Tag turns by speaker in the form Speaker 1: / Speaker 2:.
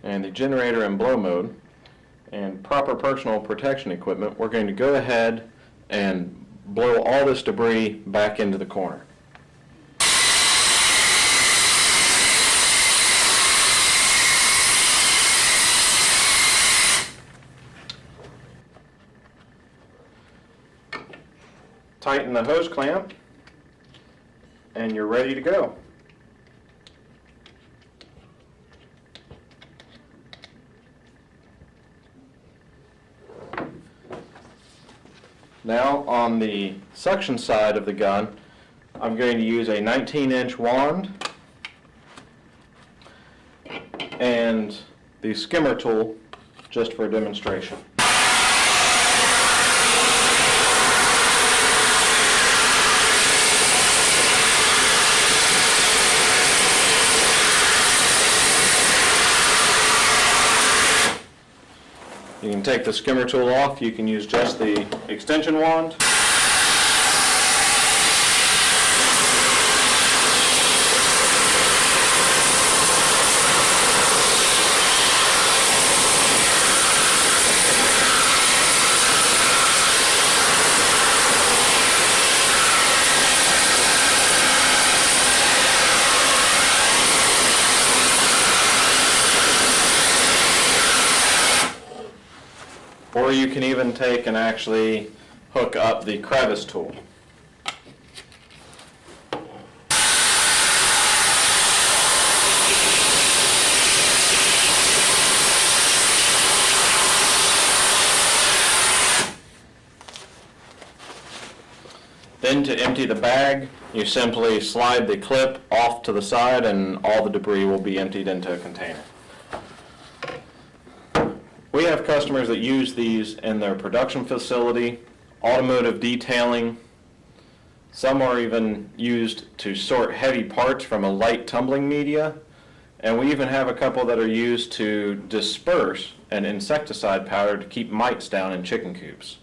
Speaker 1: and the generator in blow mode, and proper personal protection equipment, we're going to go ahead and blow all this debris back into the corner. Tighten the hose clamp, and you're ready to go. Now on the suction side of the gun, I'm going to use a 19-inch wand and the skimmer tool just for demonstration. You can take the skimmer tool off, you can use just the extension wand. Or you can even take and actually hook up the crevice tool. Then to empty the bag, you simply slide the clip off to the side and all the debris will be emptied into a container. We have customers that use these in their production facility, automotive detailing. Some are even used to sort heavy parts from a light tumbling media. And we even have a couple that are used to disperse an insecticide powder to keep mites down in chicken coops.